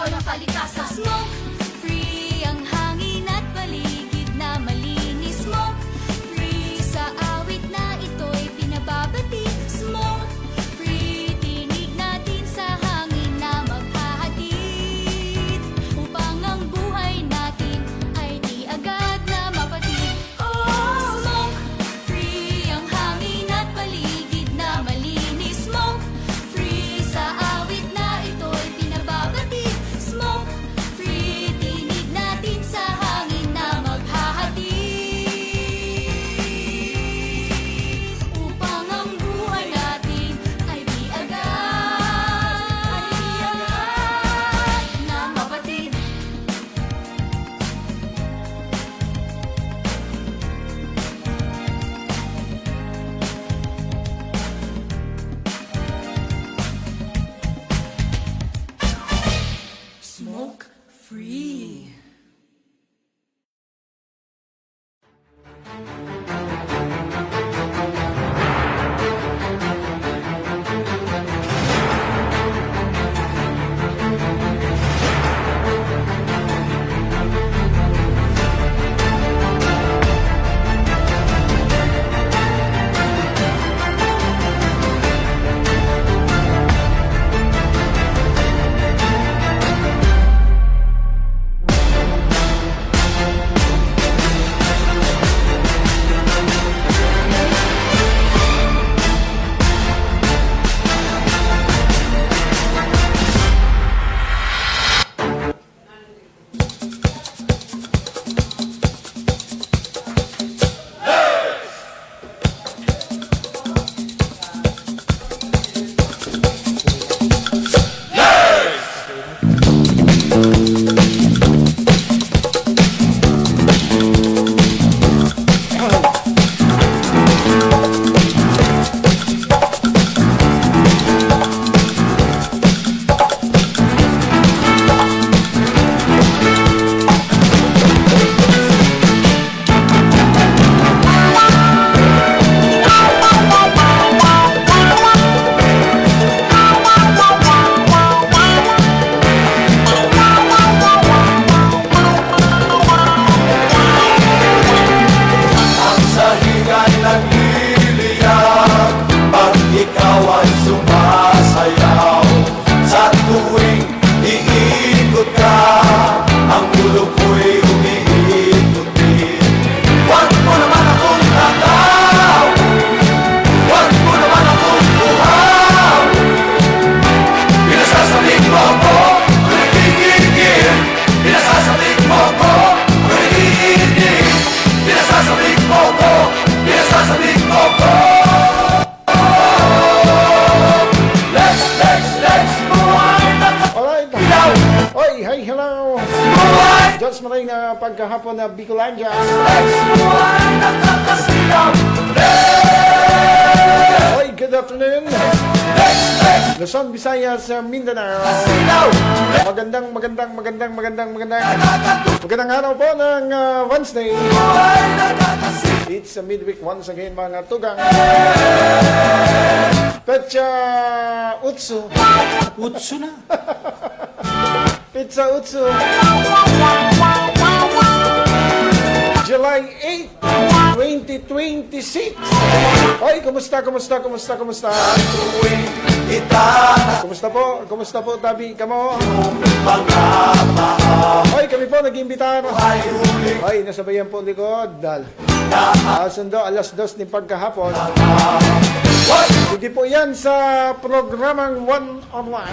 ng kalikasan. Smoke free ang hangin at paligid na malinis. Smoke free sa awit na ito'y pinababati. Smoke free, tinig natin sa hangin na maghahatid upang ang buhay natin ay di agad na mapatid. Oh, smoke free ang hangin at paligid na malinis. Smoke free sa awit na ito'y pinababati. Smoke free, tinig natin sa hangin na maghahatid upang ang buhay natin ay di agad na mapatid. Smoke free. Ang sahingan nagliliyab pag ikaw ay sumasayaw. Sa tuwing iikot ka, ang ulo ko'y umiikot din. Huwag mo naman akong tatawin, huwag mo naman akong buhawin. Pinasasabik mo ko, nagkikigil. Pinasasabik mo ko, nagkikigil. Pinasasabik mo ko, pinasasabik mo ko. Let's buhay na Alright. ilaw. Oy, hi, hello. Buhay, Diyos maraming pagkahapon na Bicolandia. buhay na kakasilaw. Oy, good afternoon. Luzon, Visayas, Mindanao. Ilaw, Magandang araw po ng Wednesday. buhay na kakasilaw. It's a midweek once again, mga tugang. Petsa Utsu. Utsu na. Pizza Utsu. July 8, 2026. Oy, kumusta? Tuwing kita Kumusta po, tabi kamo? mga mahal Oy, kami po nag-imbitahan. ay huli Oy, nasabayan po likod. Sundo, alas 2 ni pagkahapon. Hindi po yan sa programang one-on-one.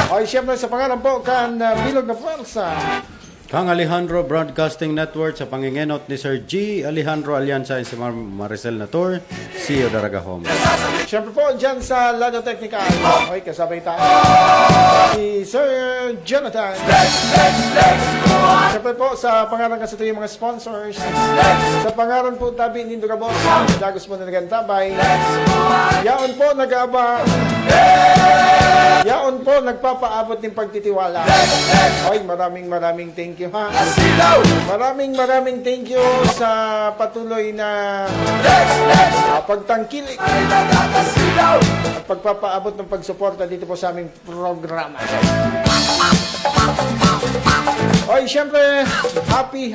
Oy, siyempre sa pangalan po kan Bilog na Pwersa. Kang Alejandro Broadcasting Network sa pangingenot ni Sir G. Alejandro Alianza and si Maricel Natur, CEO Daraga Home. Siyempre po dyan sa Lado Technical. Oy, kasabay tayo. Si Sir Jonathan. Siyempre po sa pangalan kasi ito yung mga sponsors. Sa pangalan po tabi ni Indugabos. Dagos mo na nagantabay. Yaon po nag-aaba. Yaon po nagpapaabot ng pagtitiwala. Oy, maraming thank you ha. Maraming thank you sa patuloy na pagtangkilik at pagpapaabot ng pagsuporta dito po sa aming programa. Oy, syempre, happy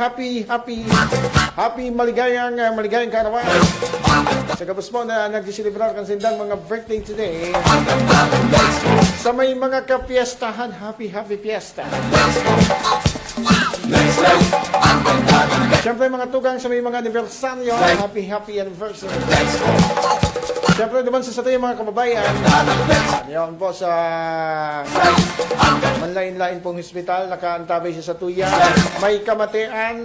maligayang karawan. Sa kapos po na nagsisilibrar kan sindang mga birthday today. Sa may mga kapiestahan, happy fiesta. Syempre mga tugang sa may mga anibersaryo, happy anniversary. Syempre naman sa yung mga kababayan, yan po sa manlain-lain pong hospital, nakaantabay siya sa tuya, may kamatian,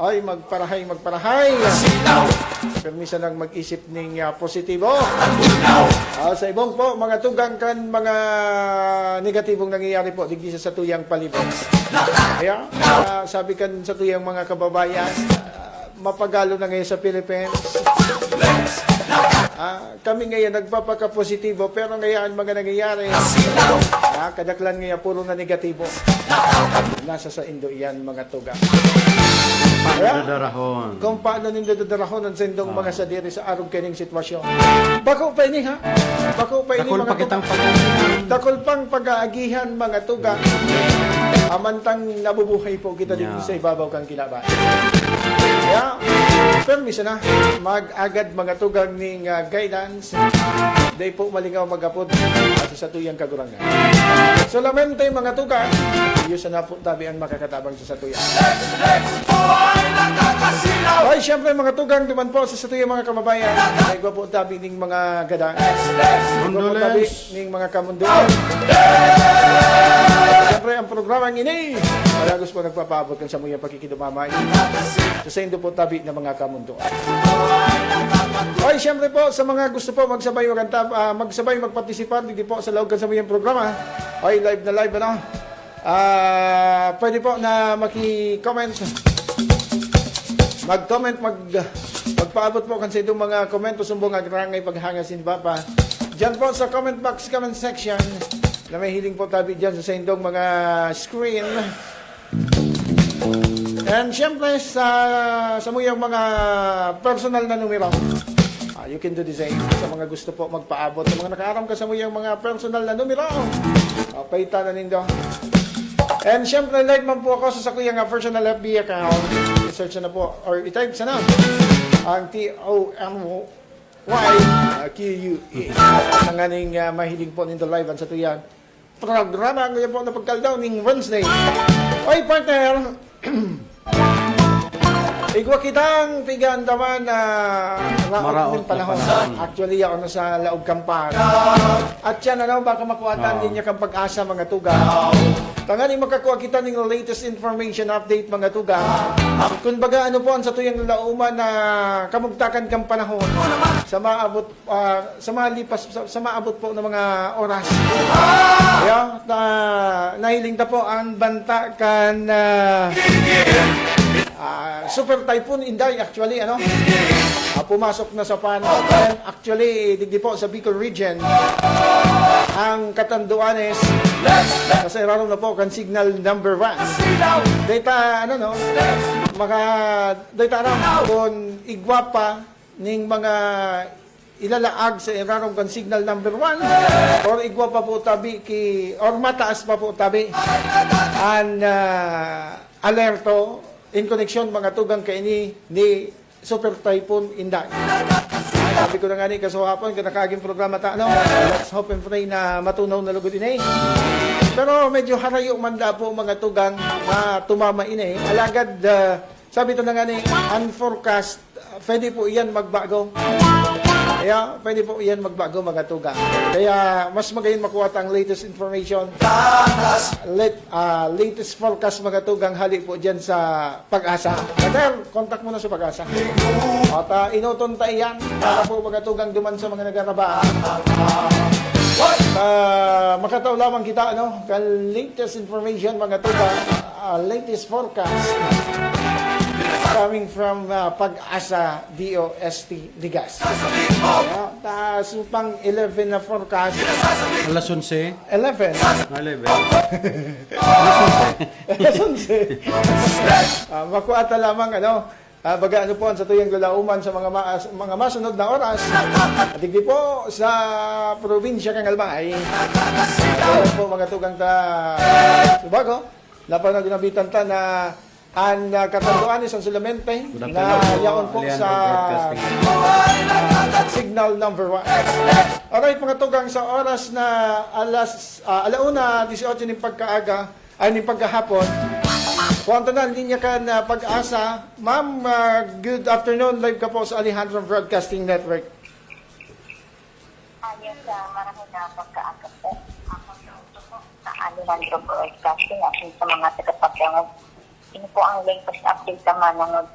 ay magparahay. Permisa lang mag-isip ng positibo. Sa ibang po, mga tugang kan, mga negatibong nangyayari po, digdi sa tuyang palibot. Kaya, sabi kan sa tuyang mga kababayan, mapagalo na ngayon sa Philippines. Kami ngayon nagpapaka-positibo, pero ngayon mga nangyayari, kadaklan ngayon puro na negatibo. Nasa sa Indo yan, mga tugang. Paano Kung paano nila dadarahon ang sendong mga sadiri sa arog kaning sitwasyon. Bako pa ini, ha? Bako pa ini, Dakol mga pa kitang Dakol pang pag-aagihan, mga tugang. Amantang nabubuhay po kita dito sa ibabaw kang kilaban. Kaya, permisa na, mag-agad mga tugang ning guidance. Day po malingaw mag-apod sa tuyang kagurangan. So, lamente mga tugang, iyo sa napo tabi ang makakatabang sa satuyang. Ay, syempre mga tugang, duman po sa satuyang mga kamabayan. Ay, po tabi ning mga gadang. Igwa po tabi ning mga kamunduan. Siyempre, ang programang ini, malagos po nagpapaabot ng samuyang pakikidumamay sa indo po tabi ng mga kamunduan. Ay, siyempre po, sa mga gusto po magsabay magpartisipar, hindi po sa loob ng samuyang programa. Ay, live na live, ano? Pwede po na maki-comment. Mag-comment, magpaabot po kasi itong mga komento sumbong agrangay paghangasin Papa. Diyan po sa comment box, comment section, na may hiling po tabi dyan sa indong mga screen. And syempre sa muyang mga personal na numero, you can do the same. Sa mga gusto po magpaabot, sa mga nakaaram ka sa muyang mga personal na numero, paita na nindo. And syempre, like man po ako sa kuyang personal FB account. I-search na po, or i-type sa na ang TOMYQUE. Ang aning mahiling po nindo live sa tuyang programa ngayon po na pagkaldaw ning Wednesday. Oy, partner! Igwa kitang tigandaman na Maraot ng panahon. na panahon. Actually, ako na sa laog kampang. At yan, baka makuhatan din niya kang pag-asa, mga tugang. Tanganing makakuha kita ng latest information update, mga tugang. Kung baga, ano po ang sa tuyang lauman na kamugtakan kang panahon sa maabot, sa maabot po ng mga oras. Kaya, nahiling ta po ang banta kan Super Typhoon Inday, actually, pumasok na sa pan. And actually, digdi po sa Bicol region, ang Catanduanes, kasi raron na po kan signal number 1. Data, data ram, kung igwa pa ning mga ilalaag sa irarong kan signal number 1, or igwa pa po tabi, or mataas pa po tabi, an alerto, in connection mga tugang kaini ni Super Typhoon Inday. Sabi ko na nga ni kasuhapon, kanakaging programa let's hope and pray na matunaw na lugod ini. Pero medyo harayo manda po mga tugang na tumama ini. Alagad, sabi ito na nga ni, unforecast, pwede po iyan magbago. Kaya, pwede po iyan magbago mga tugang. Kaya, mas magayon makuha ang latest information. Latest forecast mga tugang, hali po dyan sa Pag-asa. Brother, contact mo na sa Pag-asa. At inuton tayo yan para po mga tugang duman sa mga nagarabaan. Makataw lamang kita, latest information mga tugang, latest forecast coming from Pag-asa DOST Ligas. Supang 11 na forecast. Alas 11. 11. 11. Makuha lamang baga ano po sa tuyang lalauman sa mga masunod na oras. At hindi po sa probinsya kang Albay. Ayan po mga tugang ta Subago. Lapan na ginabitan ta na ang katanduan isang sulamente Good na afternoon po, yaon po Alianro sa Broadcasting. signal number 1. Alright, mga tugang, sa oras na alauna 18 ng pagkaaga, ay ng pagkahapon, kuwanta na, linya ka na pag-asa. Ma'am, good afternoon. Live ka po sa Alejandro Broadcasting Network. Ayos sa marami na pagkaaga po. Ako ito po sa Alejandro Broadcasting at sa mga tagapagyangon. Ito po ang latest update naman ng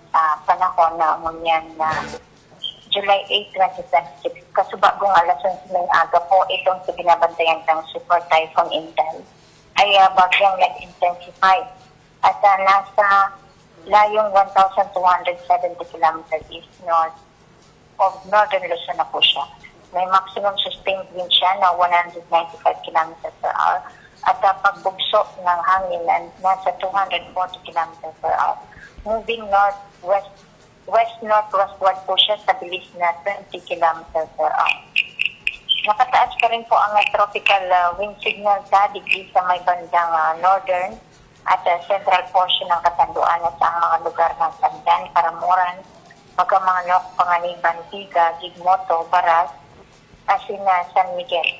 panahon na ngunyan na July 8, 2026. Kasubagong alas 11 ng aga po itong binabantayan ng Super Typhoon Inday ay bagyang nag-intensify at nasa layong 1,270 km east north of northern Luzon na po siya. May maximum sustained wind siya na 195 km per hour at pagbugso ng hangin na nasa 240 km per hour. Moving west-northwestward po siya sa bilis na 20 km per hour. Nakataas pa rin po ang tropical wind signal sa digri sa may bandang northern at central portion ng Katanduan at sa mga lugar ng Sandan, Paramuran, Pagkamanok, Panganiban, Tiga, Gigmoto, Baras, Asina, San Miguel.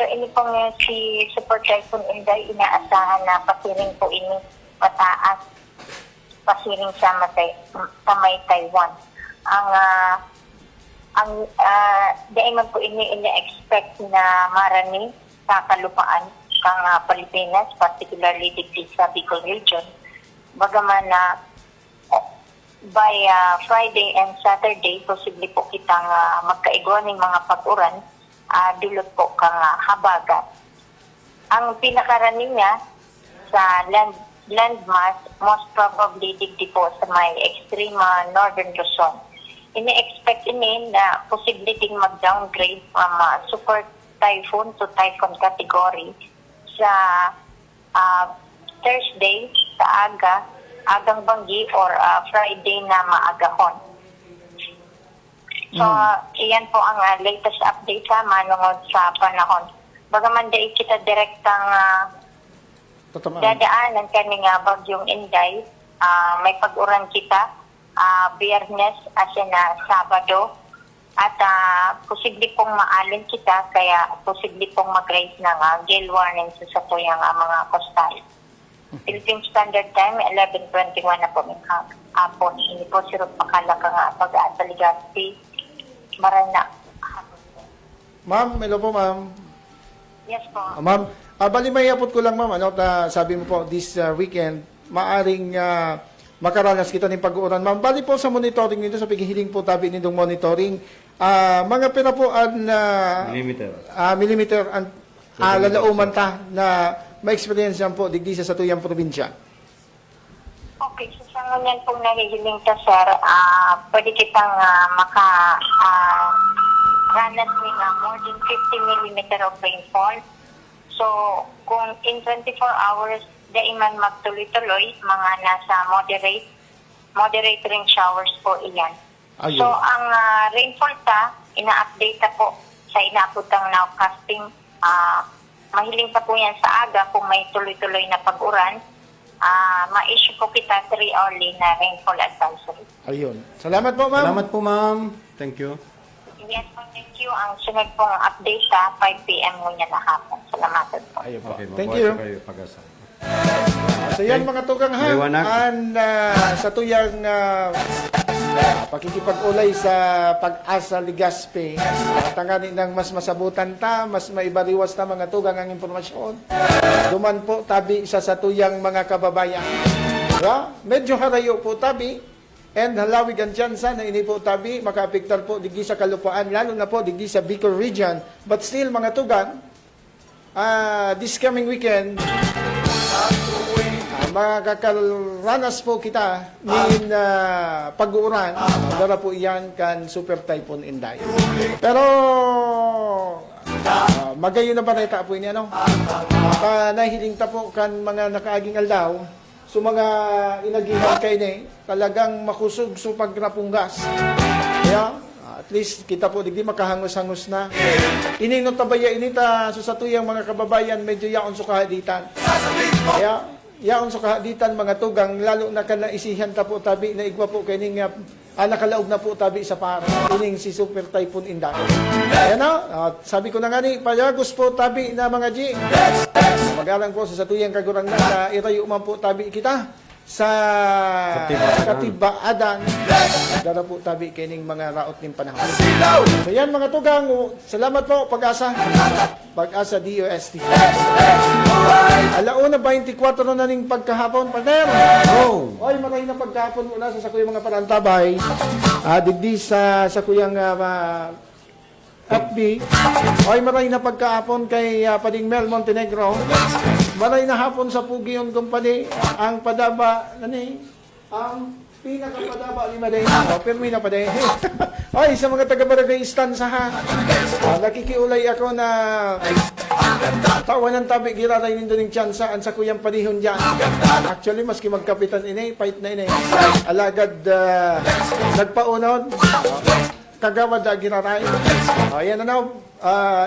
So, ini pong si Super Typhoon Inday, inaasahan na pasiring po ini mataas, pasiring sa may Taiwan. Dahil man po ini ina-expect na marani sa kalupaan kang Pilipinas, particularly dito sa Bicol region. Bagaman na by Friday and Saturday, posible po kitang magkaiguan ng mga pag-uran, dulot po kang habagat. Ang pinakaraning niya sa landmass, most probably digdi po sa may extreme northern Luzon. Ini-expect ini na posible ding mag-downgrade from super typhoon to typhoon category sa Thursday sa agang banggi or Friday na maagahon. So, iyan po ang latest update sa manungod sa panahon. Bagaman dahil kita direktang dadaanan kaning bagyong Inday, may pag-uran kita Biyernes as in Sabado at posible pong maalin kita kaya posible pong mag-raise ng gale warning sa tuyang mga coastal. Philippine Standard Time 11:21 na po ng hapon. Ini po sirot pakala ka nga pag-asa Legazpi Marana. Ma'am, hello po ma'am. Yes po. Ma'am, bali may apot ko lang ma'am, sabi mo po this weekend, maaring makaranas kita ng pag-uuran. Ma'am, bali po sa monitoring nito, sa paghihiling po tabi nitong monitoring, mga pina po millimeter ang lalauman ta na ma-experience yan po digdi sa tuyang probinsya. Okay, so sa ngunyan pong nahihiling ta sir, pwede kitang ranas ni more than 50 mm of rainfall. So, kung in 24 hours, daiman magtuloy-tuloy, mga nasa moderate ring showers po iyan. Ayun. So, ang rainfall ina-update po sa inaabotang nowcasting. Mahiling pa po yan sa aga kung may tuloy-tuloy na pag-uran. Ma-issue po kita 3 hourly na rainfall advisory. Ayun. Salamat po ma'am. Salamat po, ma'am. Thank you. Yes po, thank you. Ang sunod pong update sa 5 p.m. ngunyan na hapon. Salamat po. Ayun po. Okay, Thank mabuhay you. po kayo pag-asa. So yan mga tugang ha, Liwanag. and sa tuyang pakikipag-ulay sa Pag-asa Legazpi, tanganin ng mas masabutan ta, mas maibariwas ta mga tugang ang impormasyon. Duman po tabi sa tuyang mga kababayan. Medyo harayo po tabi, and halawig ang tsansa na ini po tabi, makaapektar po digdi sa kalupaan, lalo na po digdi sa Bicol region. But still mga tugang, this coming weekend, makakaranas po kita ng pag-uuran. Dara po iyan kan Super Typhoon Inday. Pero magayon na ba na ita po ini ano? Nahiling ta po kan mga nakaaging aldaw So mga inagihan kay ni talagang makusog so pagrapunggas. Kaya at least kita po digdi makahangos-hangos na. Ini no tabaya inita so sa tuyang mga kababayan medyo yaon so kahaditan. Kaya yaon so kahaditan mga tugang lalo na kana isihan ta po tabi na igwa po kay ning nakalaog na po tabi sa para ining si Super Typhoon Inday. Ayan na, sabi ko na nga ni payagos po tabi na mga G. Mag-alang po sa tuyang kagurangan na irayo man po tabi kita sa katibaadan. Dara po tabi kining mga raot ning panahon. So yan mga tugang, salamat po Pag-asa. Pag-asa DOST. Alauna 24 na ning pagkahapon, partner. Oh! Oy, maray na pagkahapon muna sa kuyang mga parantabay. Digdi sa kuyang FB. Oy, maray na pagkahapon kay Pading Mel Montenegro. Maray na hapon sa Pugion Company. Ang padaba, ang pinakapadaba ni Maday. Pirmi na pa din. Oy, sa mga taga-barangay istansahan. Nakikiulay ako na tawanan tabi giraray nindo ning tsansaan sa kuyang panihon diyan. Actually maski magkapitan ini, fight na ini. Alagad nagpaunod. Kagawad da giraray. Ayan na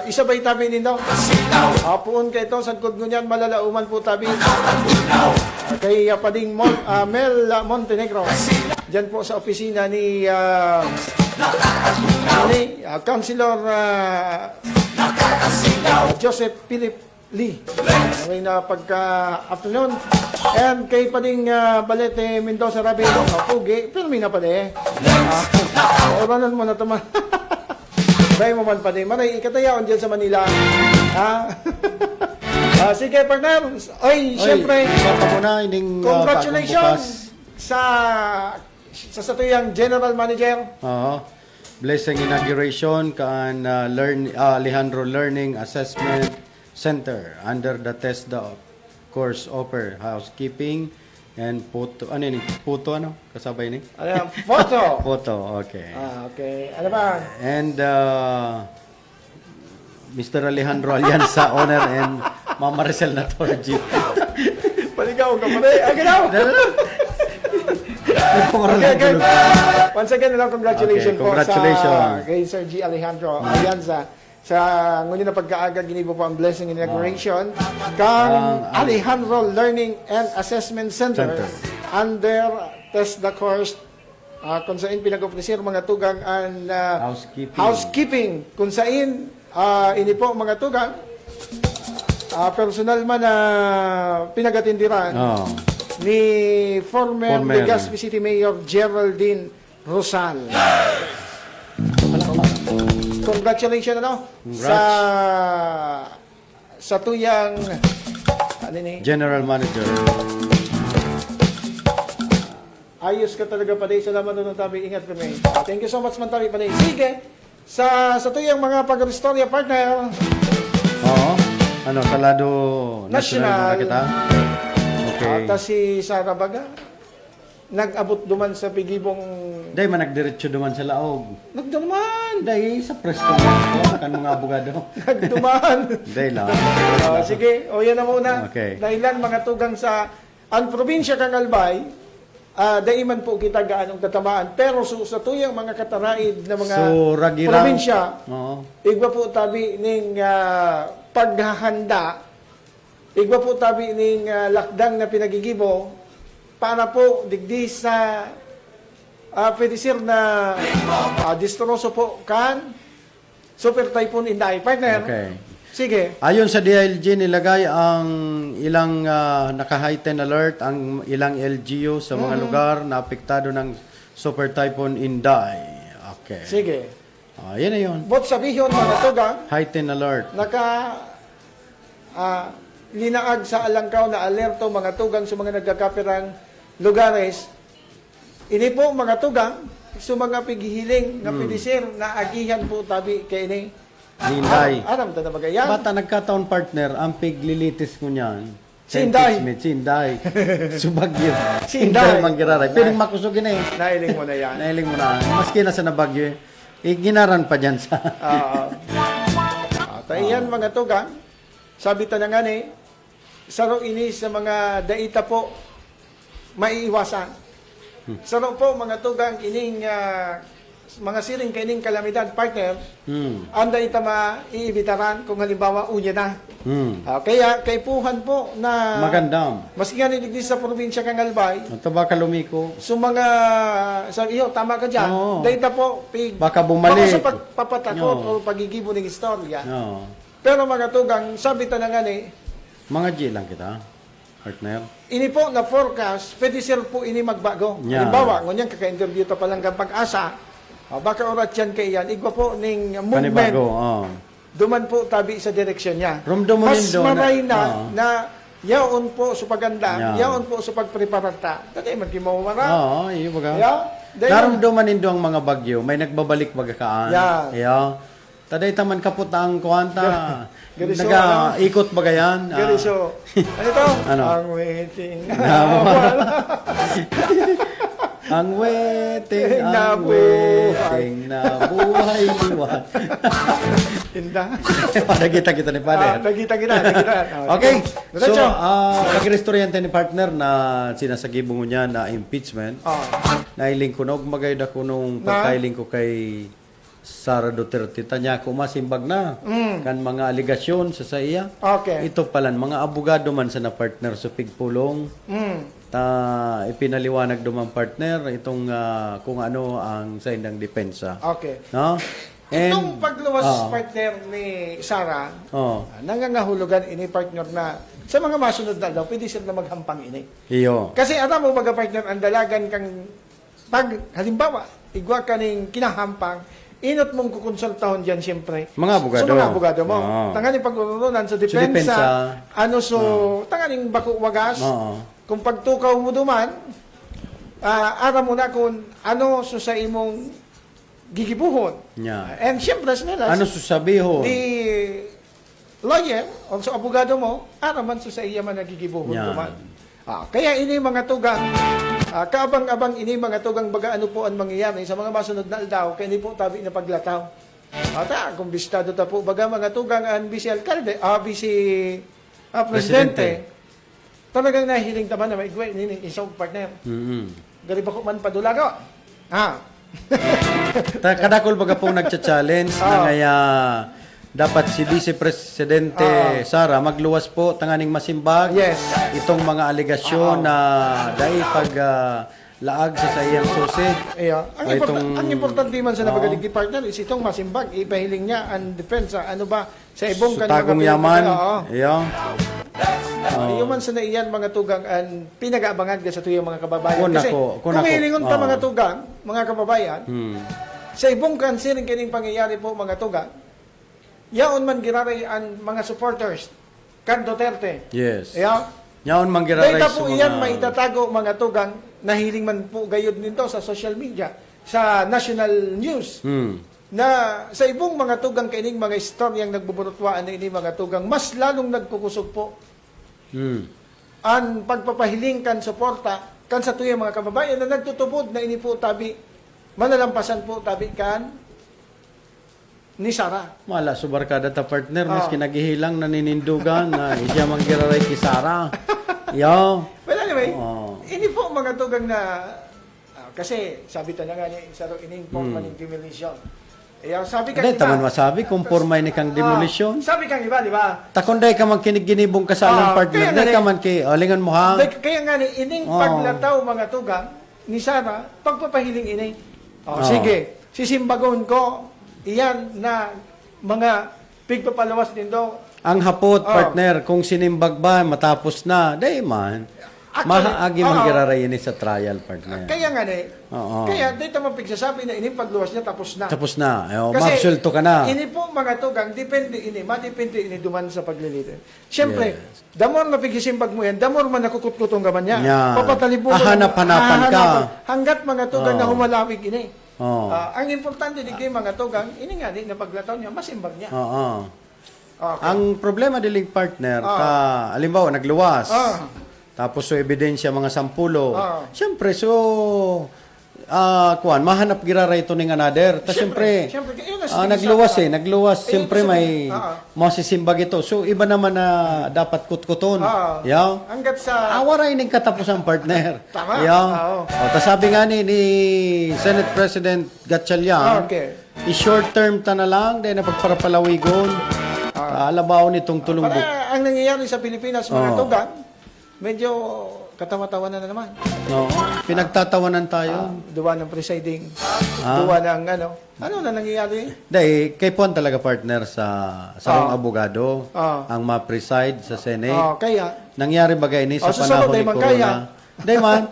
isabay tabi nindo. Puon kay ito sagkod ngunyan malalauman po tabi. Kay Pading Mel Montenegro. Diyan po sa opisina ni Councilor Joseph Philip Lee. May na pagka-afternoon. And kay Pading Balete Mendoza Rabi. Pugi. Pero may na pa de. Oranan mo na tama. Dahil mo man pa de. Maray ikatayaon dyan sa Manila. Sige, partner. Oy, syempre. Congratulations sa tuyang General Manager. Blessing inauguration kan Alejandro Learning Assessment Center under the TESDA course offer housekeeping and photo kasabay ni Photo. photo, okay. Okay. Ano ba? And Mr. Alejandro Alianza owner and Mama Maricel Natorji. Paligaw ka pa rin. Ginaw! Okay. Once again, congratulations po sa kay Sir G. Alejandro Alianza sa ngunit na pagkaaga ginibo po ang blessing inauguration kang Alejandro Learning and Assessment Center under TESDA course kung saan pinag-officer mga tugang ang housekeeping kung saan ini po mga tugang personal man na pinagatindiran ni former Legazpi City Mayor Geraldine Rosal. Congratulations sa tuyang General Manager. Ayos ka talaga pa din. Salamat doon tabi. Ingat pa rin. Thank you so much man tabi pa din. Sige. Sa tuyang mga pag-restorya partner. Talado National kita. Okay. At si Sara Baga, nag-abot duman sa pigibong... Day man nagdiretso duman sa laog. Nagduman! Day sa presko mo. Kan mga abogado. Nagduman! Day lang. Sige, yan na muna. Okay. Dahilan mga tugang sa... Ang probinsya kang Albay, daiman po kita gaanong tatamaan. Pero sa tuyang mga kataraid na mga probinsya, igwa po tabi ng paghahanda, igwa po tabi ng lakdang na pinagigibo para po digdi sa pwede sir na distroso po kan Super Typhoon Inday. Partner, sige. Ayon sa DILG, nilagay ang ilang naka-heightened alert ang ilang LGU sa mga lugar na apektado ng Super Typhoon Inday. Okay. Sige. Yan na yun. Bot sabihin mga tugang, Heightened alert. linaag sa alangkaw na alerto mga tugang sa mga nagkakapirang lugares. Ini po mga tugang sa mga pighihiling na pedisir na agihan po tabi kay ini. Inday. Aram ta na magayan. Bata nagkataon partner, ang piglilitis ko niyan. Si Inday. Inday. Subagyo. Si Inday. Manggiraray. Piling makusugin eh. Nailing mo na yan. Nailing mo na. Maski na sa nabagyo eh. Ginaran pa dyan sa... Tayo mga tugang. Sabi ta na nga saro ini sa mga daita po maiiwasan. Saro po mga tugang ining mga siring kaining kalamidad partner, anda itama iibitaran kung halimbawa unya na. Kaya kaipuhan po na Magandam. mas nga niligdi sa probinsya kang Albay, Ito baka lumiko. so mga sabi iyo tama ka diyan. Oo. Dahil po Baka bumalik. Baka sa pagpapatakot Oo. o pagigibo ng istorya. No. Pero mga tugang sabi ta na nga ni Mga G lang kita, partner. ini po na forecast, pwede sir po ini magbago. Yeah. Halimbawa, ngunyan kaka-interview ta palang kang pag-asa, baka orat yan kay yan, igwa po ning movement, Panibago. Oh. duman po tabi sa direksyon niya. Rumdumunin Mas doon. maray Oo. na yaon po sa paganda, Yeah. yaon po sa pagpreparata. Dati man kimawara. Oo, iyo baga. Yeah. Dahil- Naramdaman nindo ang mga bagyo, may nagbabalik baga kaan. Yeah. Yeah. Taday taman kaput ang kuwanta. Gariso, Nag-ikot baga yan. Gary, so, ano to? Ano? Ang waiting. Ang waiting, Na ang buhay. waiting na buhay liwan. Tinda. Nakita ni Pader. Nagkita kita. Okay. So, Diretso. pag-restoryante ni partner na sinasagibong mo niya na impeachment, nailing ko na, magayda ko nung pagkailing ko kay Sara Duterte, tanya ko masimbag na kan mga aligasyon sa iya. Okay. Ito palan, mga abogado man sa na partner sa pigpulong, ta ipinaliwanag duman partner itong kung ano ang sa indang depensa. Okay. No? Itong pagluwas Oo. partner ni Sara, Oh, nangangahulugan ini partner na sa mga masunod na daw, pwede sila na maghampang ini. iyo. Kasi alam mo baga partner, ang dalagan kang pag halimbawa, igwa ka ning kinahampang, inot mong kukonsultahon dyan siyempre. Mga abogado. So mga abogado mo. Oo. Tanganing pagkurunan sa depensa, depensa. ano tanganing bako wagas, Oo. kung pagtukaw mo duman, aram mo na kung ano so sa imong gigibuhon. Yeah. And siyempre, nila, Ano susabiho? the lawyer, also abogado mo, araman so sa iya man nagigibuhon Yan. duman. Kaya ini mga tugang, kaabang-abang ini mga tugang baga ano po ang mangyayari sa mga masunod na aldaw, kaya hindi po tabi na paglataw. Kung bistado ta po, baga mga tugang ang vice alcalde, vice presidente, talagang nahiling taman na maigway ini isang partner. Gari ba ko man padulaga? Kadakol baga pong nagcha-challenge na ngaya dapat si Vice Presidente Sara magluwas po tanganing masimbag Yes. itong mga aligasyon na dahil pag laag sa iyang susi. Ang importante man sa napagaling partner is itong masimbag, ipahiling niya ang depensa, ano ba, sa ibong Sa tagong yaman. Iyo. Iyo man sa naiyan mga tugang ang pinag-aabangan ka sa tuyong mga kababayan. Kun Kasi ako. kung hilingon ta mga tugang, mga kababayan, Hmm. sa ibong kansiring kining pangyayari po mga tugang, yaon man giraray ang mga supporters kan Duterte. Yes. Yaon Nyaon manggiraray dahil sa po mga... iyan maitatago mga tugang, nahiling man po gayod nito sa social media, sa national news, na sa ibong mga tugang kaining mga istoryang nagbuburutwaan na ini mga tugang, mas lalong nagkukusog po ang pagpapahiling kan suporta kan sa tuyang mga kababayan na nagtutubod na ini po tabi, manalampasan po tabi kan ni Sara. Mala, subarkada ta partner, mas kinagihilang naninindugan na isya manggiraray ki Sara. Yo. Well, anyway, Oo. ini po mga tugang na, kasi sabi ta na nga ni Saro, ining po maning demolition. Sabi ka Hindi, taman masabi kung pormay ni kang demolition. sabi kang iba, di ba? Takonday ka man kiniginibong kasalang partner. kaya Hindi nga ka man lingon mo ha. Kaya nga ni, ining paglataw mga tugang ni Sara, pagpapahiling ini. Sige, sisimbagon ko, iyan na mga pigpapalawas din daw. Ang hapot, partner, kung sinimbag ba, matapos na, day man. Mahaagi man giraray ini sa trial, partner. Kaya nga ni, Oo. kaya dito mo pigsasabi na ining pagluwas niya tapos na. Tapos na. Ayo, Kasi mabsulto ka na. ini po mga tugang, depende ini duman sa paglilitin. Siyempre, damor na pigisimbag mo yan, damor man nakukutkutong gaman niya. Yan. Papatalibong Hahanap-hanapan ka. Hanggat mga tugang na humalawig ini. Oo. Ang importante di kay mga tugang, ini nga di na paglataw niya, masimbag niya. Oo. Okay. Ang problema diling partner, alimbawa, nagluwas. Tapos so ebidensya mga sampulo. Siyempre, so mahanap giraray ito ning another. Ta siyempre, Siyempre, yun na nagluwas nagluwas. Siyempre may Oo. masisimbag ito. So, iba naman na dapat kutkuton. Oo. Yaw. Hanggat sa... Awaray ning katapusan partner. Tama. Yaw. Oo. O, tas sabi nga ni Senate President Gatchalian, Okay. i-short term ta na lang, dahil napagparapalawigon. Alabaw nitong tulumbok. Para ang nangyayari sa Pilipinas, mga Oo. tugang, medyo katawa-tawa na naman. No, pinagtatawanan tayo. Duwa ng presiding, Ah. duwa ng ano na nangyayari? Dahil kay Puan talaga partner sa Oo. abogado, Oo. ang ma-preside sa Senate. Kaya, Nangyari ba ini sa susunod, panahon ni di man kaya. Corona? Di man,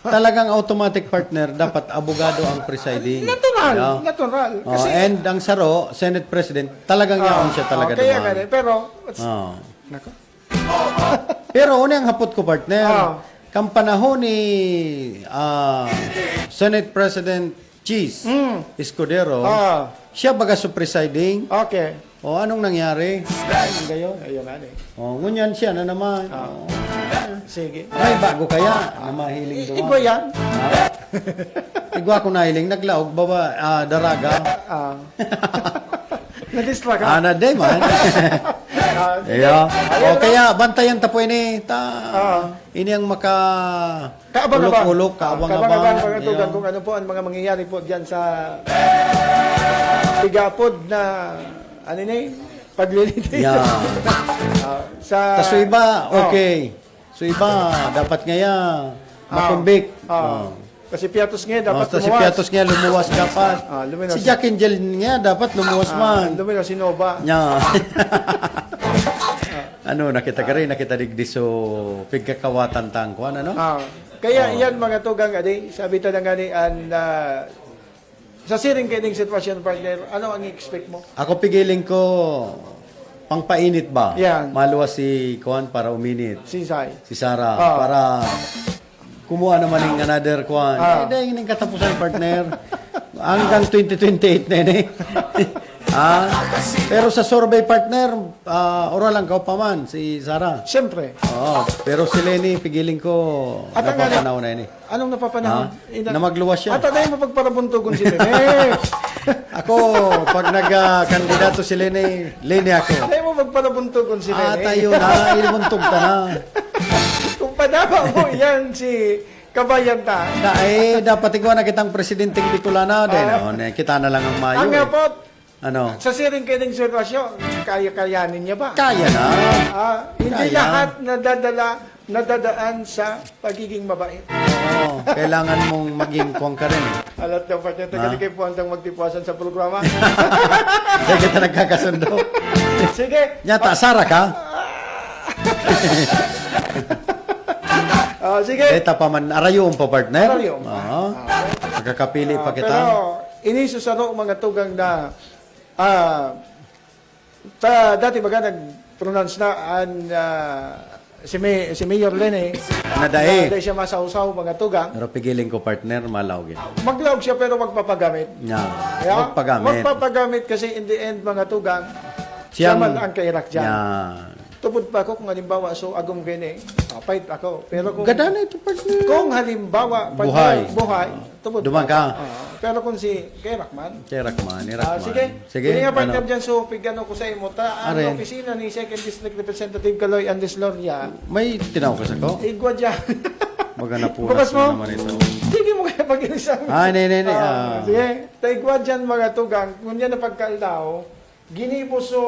talagang automatic partner, dapat abogado ang presiding. natural, Yeah. natural. Oh, Kasi, and ang Saro, Senate President, talagang yaon siya talaga kaya dumaan. ganun. Pero, Oh. nako. Pero una ang hapot ko partner, Ah. kang panahon ni Senate President Cheese Escudero, siya baga sa presiding. Okay. O anong nangyari? Anong gayon? Ayun nga O ngunyan siya na naman. O, Sige. ay bago kaya na mahiling dumaan. Igwa yan. Igwa ko nahiling, naglaog baba daraga. Na-distract ka. Ana day man. Iya. O kaya bantayan ta po ini ini ang maka Kaabang-abang. ulok-ulok, kaabang-abang. Mga tugang Iya. kung ano po ang mga mangyayari po diyan sa tigapod na pagliliti. Yeah. sa Tas so iba, okay. So iba, dapat ngaya makumbik. Kasi Piatos ngayon dapat Si Piatos nga lumuwas dapat. luminos. Si Jack Angel nga dapat lumuwas man. Lumino si Nova. Nya. Ano, nakita ka rin, nakita digdi so pigkakawatan tangkuan, ano? Kaya yan mga tugang adi, sabi ta nga ni sa siring kining sitwasyon partner, ano ang expect mo? Ako pigiling ko pangpainit ba? Yan. Maluwas si Kuan para uminit. Sisay. Si Sarah Ah. para kumuha naman ng another Kuan. Dahil yung katapusan partner. Hanggang 2028 na yun eh. Pero sa survey partner, oral lang ka pa man, si Sarah. Siyempre. Oo, pero si Lenny, pigiling ko, At ang napapanaw na yun eh. Anong napapanahon? Na magluwas siya. At ano yung mapagparabuntugon si Rene? Ako, pag nag-kandidato si Lenny ako. Ano yung mapagparabuntugon si Rene? Tayo na, iluntog ka na. Kung padama mo yan si Kabayan ta. Dapat ikaw na kitang presidenteng Bicolana. Kita na lang ang mayo. Ang nga po, Ano? sa siring kining sitwasyon, kaya-kayanin niya ba? Kaya na. Hindi Kaya. lahat nadadaan sa pagiging mabait. Oo, kailangan mong maging kuwang ka rin eh. Alat ng partner, tagali kay Puantang magtipuasan sa programa. Kaya kita nagkakasundo. Sige. Nyata, Sara ka? Sige. Kita pa man, arayom pa partner. Arayom. Oo. Pagkakapili pa kita. Pero, inisusano mga tugang na dati baga nag-pronounce na si Mayor Lene Nadae. dahil siya masausaw mga tugang. Pero pigiling ko partner, malawgin. Maglawag siya pero magpapagamit. Nya. Yeah? Magpagamit. Magpapagamit kasi in the end mga tugang, siya man ang kairak dyan. Nya. Tupod pa ako kung halimbawa, so agong gini, fight ako. Pero kung, Ganda na ito partner. kung halimbawa, buhay, tupod Dumang pa ka. ako. Pero kung si Kerakman, Kerakman, Irakman. sige. Sige, Hindi nga partner ano? dyan, so pigano ko sa imo. Ang Are. opisina ni 2nd District Representative Caloy Andesloria, May tinawag ko. igwa dyan. Baga na po Bukas mo. naman ito. Sige mo kaya pag-inisang. Hindi. Sige, taigwa dyan mga tugang, kung yan na pagkaldaw, ginipo so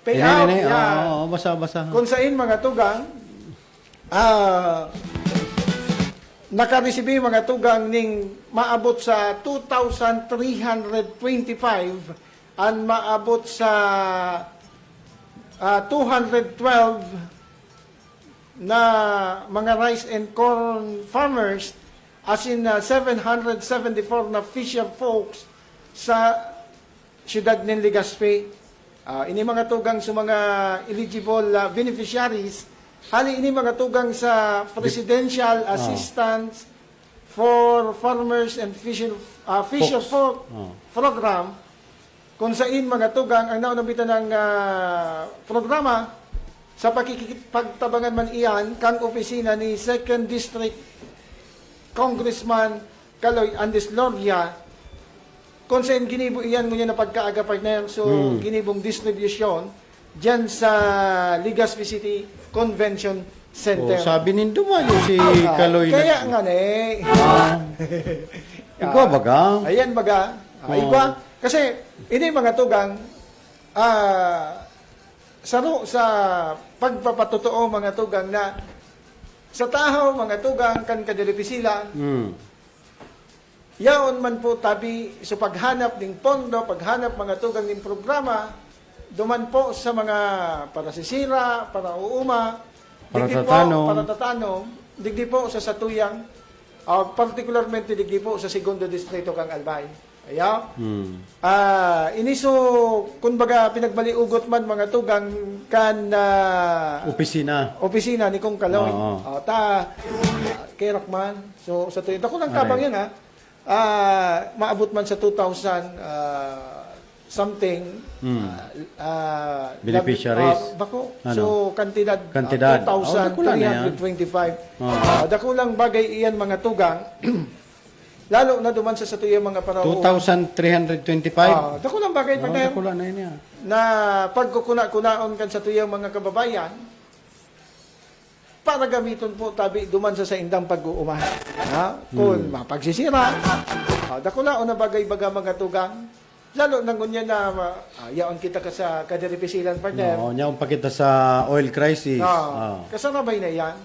payout. Oo, basa-basa. Kung saan mga tugang, nakareceive mga tugang ning maabot sa 2,325 and maabot sa 212 na mga rice and corn farmers as in 774 na fisher folks sa siyudad ng Legazpi. Ini mga tugang sa mga eligible beneficiaries. Hali ini mga tugang sa Presidential Assistance for Farmers and Fisher Folk Program. Kung saan mga tugang ang naunabitan ng programa sa pagtabangan man iyan kang opisina ni 2nd District Congressman Caloy Andesloria kung saan ginibo iyan ngunyan na pagkaaga partner, so ginibong distribution dyan sa Legazpi City Convention Center. Oh, sabi nindo mayo si Kaloy Kaya nga ne. Ikaw baga? Ayan baga. Igwa. Kasi, ini mga tugang, sa pagpapatotoo mga tugang na sa tahaw mga tugang kan kadiripisila, yaon man po tabi sa paghanap ng pondo, paghanap mga tugang ng programa, duman po sa mga para sisira, para uuma, para tatanong, digdi po sa satuyang, particularmente digdi po sa segundo distrito kang Albay. Ayaw? Iniso, kumbaga, pinagbaliugot man mga tugang kan opisina ni Kong Kaloy. Kerak man. So, sa tuyo. Ako lang kabang yan, ha? Maabot man sa 2,000 something beneficiaries. Bako. Ano? So, kantidad. Dako lang na yan. 2,325. Dako lang bagay iyan mga tugang. Lalo na duman sa tuyang mga panahon. 2,325? Dako lang bagay pa Dako lang na yun. na pagkukuna-kunaon kan sa tuyang mga kababayan para gamiton po tabi duman sa indang pag-uuma. Kung mapagsisira. Dako lang na bagay baga mga tugang. Lalo nang ngunyan na yaon kita ka sa kadiripisilan partner. Oo, niya pakita sa oil crisis. Kasarabay na yan.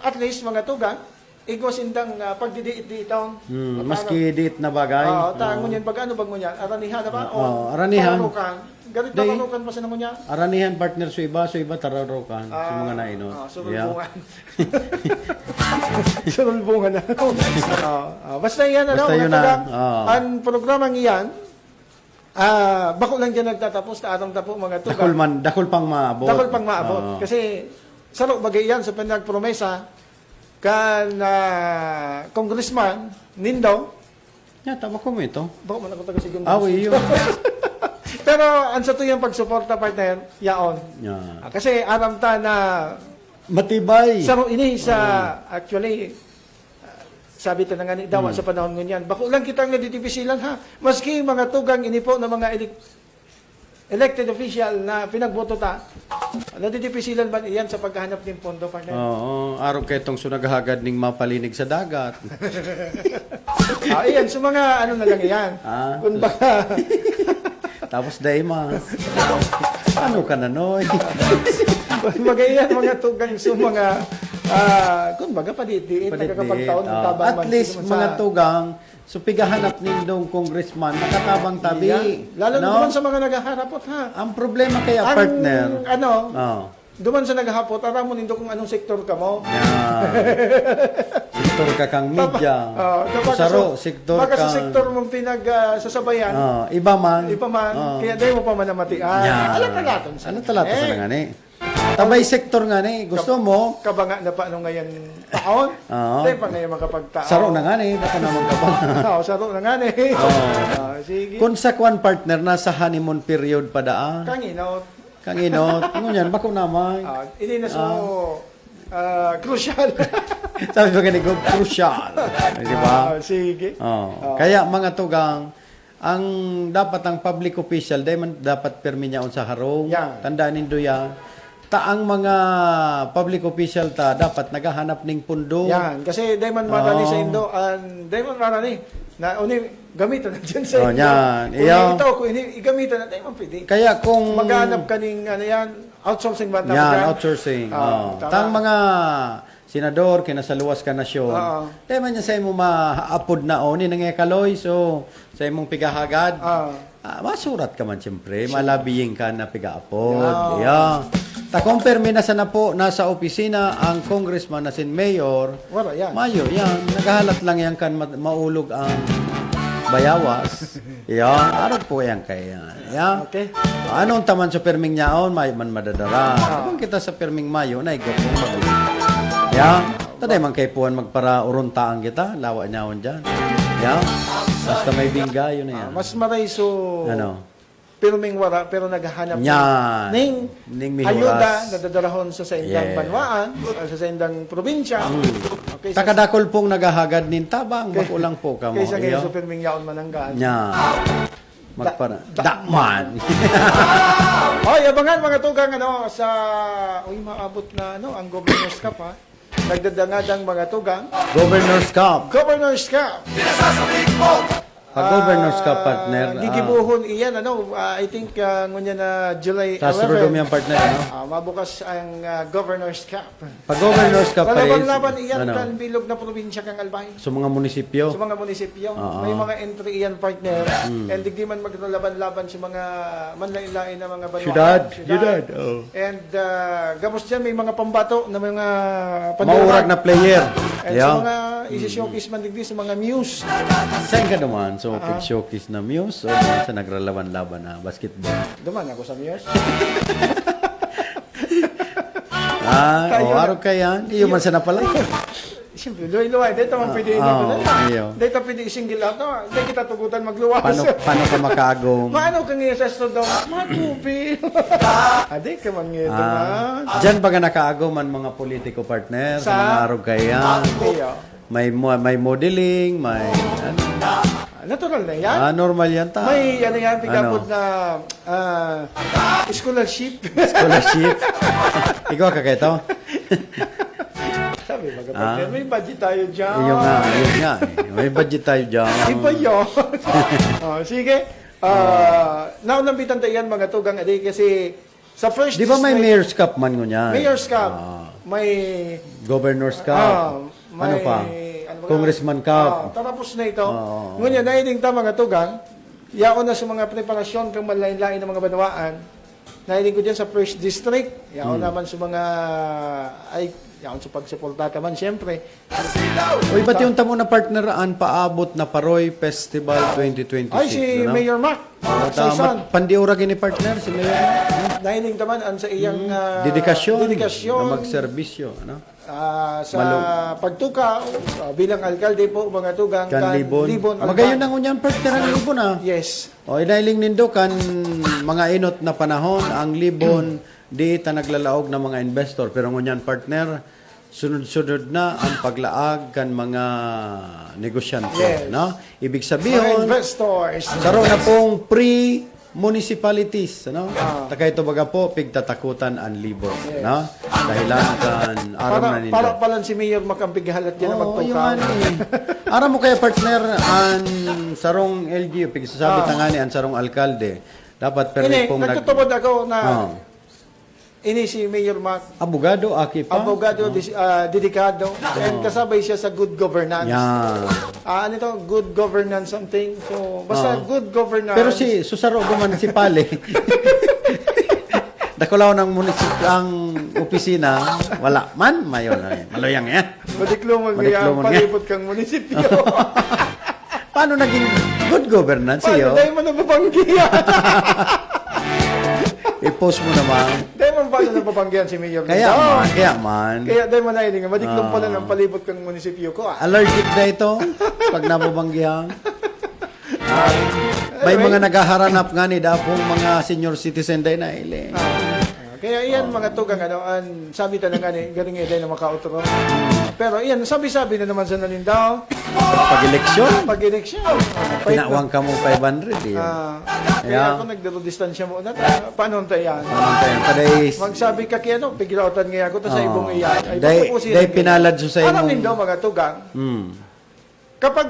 At least mga tugang, igwas indang pagdidiit-diitaon. Maski diit na bagay. Ngunyan baga, ano bang ngunyan? Aranihan na ba? Aranihan. Tararukan. Ganit na tararukan pa sa ngunyan? Aranihan partner sa iba tararukan. Sa mga nainot. Surulbungan. Surulbungan na. Basta yan, ano? Basta yun na. Ang programang iyan, bako lang dyan nagtatapos na atong tapo mga tugang. Dakol pang maabot. Dakol pang maabot. Kasi, saro bagay yan sa pinagpromesa kan Congressman Nindo. Tama ko mo ito. Bako man ako taga-segundo. Yun. Pero, ang sa tuyang pagsuporta partner, yaon. Kasi, aram ta na matibay. saro ini sa, actually, sabi ta na nga ni dawa sa panahon ngunyan. Bako lang kitang naditipisilan ha. Maski mga tugang ini po na mga elected official na pinagboto ta, naditipisilan ba iyan sa paghahanap ng pondo partner? Oo, araw ketong sunaghagad ning mapalinig sa dagat. Iyan, so mga ano na lang iyan. Kung baka, Tapos mas. Ano ka na, Noy? magayan mga tugang so mga kung baga padiit-diit nagkakapagtaon ng tabang At least mga tugang so pigahanap nindong congressman nakatabang tabi. Lalo na duman sa mga nagaharapot ha. Ang problema kaya partner. Duman sa naghahapot, aram mo nindo kung anong sektor ka mo. Sektor ka kang media. Saro, sektor baka kang... sa sektor mong pinagsasabayan. Iba man. Kaya dahil mo pa manamatian. Alam talaton sa. Alam talaton sa nga ni. Tabay sektor nga ni. Gusto mo? Kabanga na pa nung ngayon taon. Dahil pa ngayon makapagtaon. Saro na nga ni. Baka naman kabanga. Saro na nga ni. Sige. Kung sa kwan partner, nasa honeymoon period pa daan. Kanginot. Ngunyan, bako naman. Ini na so crucial. Sabi ko ganito, crucial. Di ba? Sige. Kaya mga tugang, ang dapat ang public official, dapat permi niya sa harong. Tandaan nindo yan. Ang mga public official dapat naghahanap ng pundo. Yan. Kasi dahil man marani sa Indo, dahil man marani, na gamitan na dyan sa Indo. Yan. Kung igamitan na, dahil man pwede. Kaya kung... Maghanap ka ng, outsourcing ba? Outsourcing. Tang mga senador, kinasaluwas ka nasyon. Dahil man niya sa imo ma-upod na ni nangekaloy, so sa imong pigahagad, masurat ka man siyempre, malabiying ka na piga-upod. Takong perminasa na po, nasa opisina ang congressman na sin mayor. Mayo, yan. Naghahalat lang yan kan maulog ang bayawas. Araw po yan kaya. Okay. Anong taman sa perming niyaon, may man madadara. Kung kita sa perming mayo, na igop kong magulit. Taday man kay puan magpara uruntaan kita, lawa niyaon dyan. Basta may bingga, yun na yan. Mas maray so... pirming wara pero naghahanap Yan. ning Ning mihuras. ayuda na dadarahon sa indang Yeah. banwaan, sa indang probinsya. Okay, sa Takadakol pong naghahagad nin tabang, makulang po ka mo. kaysa ngayon Iyo. sa pirming yaon mananggaan. Nya. Magpara. Dakman. Hoy, abangan mga tugang sa maabot na ang Governor's Cup ha. Nagdadangadang mga tugang. Governor's Cup. Governor's Cup. Governor's Cup partner. Gigibuhon iyan I think ngunya na July 11. Sa Srodom yung partner, ano? Mabukas ang Governor's Cup. Pag Governor's Cup pa is, Laban-laban iyan ano, kan bilog na probinsya kang Albay. sa mga munisipyo. Sa mga munisipyo, Oo. may mga entry iyan partner. And di man maglalaban-laban sa mga manlain-lain na mga banwaan. Syudad. Oh. And gamos dyan may mga pambato na mga Maurag na player. And sa mga isi-showcase man digdi sa mga muse. Saan ka naman? So, pag-showcase na Muse o sa naglalaban-laban na basketball? Duman ako sa muse. Araw ka yan. Iyo man sa napala. Siyempre, luway-luway. Dito man pwede iyo. Dito pwede single out. Dito kita tugutan magluwas. Paano ka makaagong? Maano ka ngayon sa studio? Matupi. Adi ka man ngayon. Diyan ba ka nakaagaw man mga politiko partner? Sa mga araw ka yan? May modeling, may ano? Natural na yan. Normal yan ta. May yan, tigapod na scholarship. Scholarship. Ikaw ka kayo? Sabi, may budget tayo dyan. Yun nga. May budget tayo dyan. Iba yun. Sige. Naunambitan tayo yan mga tugang adi kasi sa first Di ba may district- Mayor's Cup man nyo yan? Mayor's Cup. May Governor's Cup. Ano pa? Congressman Cup. Tapos na ito. Ngunyan, nailing ta mga tugang, yaon na sa mga preparasyon kang malain-lain ng mga banwaan. Nailing ko dyan sa first district. Yaon naman sa mga, yaon sa pagsuporta ka man, siyempre. Uy, ba't yung tamo na partneraan paabot na Paroy Festival 2026? Ay, si ano? Mayor Mac. Sa isan. Pandiura gini partner, si Mayor Mac. Nailing taman ang sa iyang Dedikasyon. dedikasyon. Na magserbisyo. Ano? Sa pagtukaw bilang alkalde po mga tugang Kan Libon. Magayon na ngunyan partner ang Libon Yes. O inailing nindo kan mga inot na panahon ang Libon di ta naglalaog ng mga investor pero ngunyan partner sunod-sunod na ang paglaag kan mga negosyante, Yes. no? Ibig Mga sabihin investors. karon na pong municipalities, ano? Takay ito baga po, pigtatakutan ang libon, no? Dahilan kan aram na nindo. Para palan si Mayor makambighalat yan na magtukaw. Aram mo kaya partner ang sarong LGU, pigsasabi tangani ang sarong alkalde. Dapat permit pong nagtutubod ako na Oh. ini si Mayor Mac, Abogado, aki pa. abogado, dedikado, and kasabay siya sa good governance. Yan. Ano ito? Good governance something. So, basta good governance. Pero si Susaro municipal Dakulaw ng ang opisina, wala man, mayon. Maloyang yan. Madiklumang Madiklumang nga, palibot kang munisipyo. Paano naging good governance iyo? Paano, dahil mo nababanggihan. I-post mo naman. Dahil mo paano nababanggihan si Mayor. Kaya Lindao? man, kaya man. Kaya dahil mo nailing, madiklong pala ng palibot kang munisipyo ko. Allergic na ito pag nababanggihan. May mga naghaharanap nga ni dapong mga senior citizen day na ile. Kaya iyan mga tugang sabi ta na nga ni galing iday na makautro. Pero iyan sabi-sabi na naman sa Nalindao Pag-eleksyon, pag-eleksyon. tinawang ka mo 500 eh. Kaya ako nagdaro-distansya mo na. Paano tayo yan? Anong tayo? Kaday, Magsabi ka kaya pigilautan nga ako ta sa ibong iyan. Ay, day papupusin day ang- pinalad so sa Alam imong. nindo mga tugang, kapag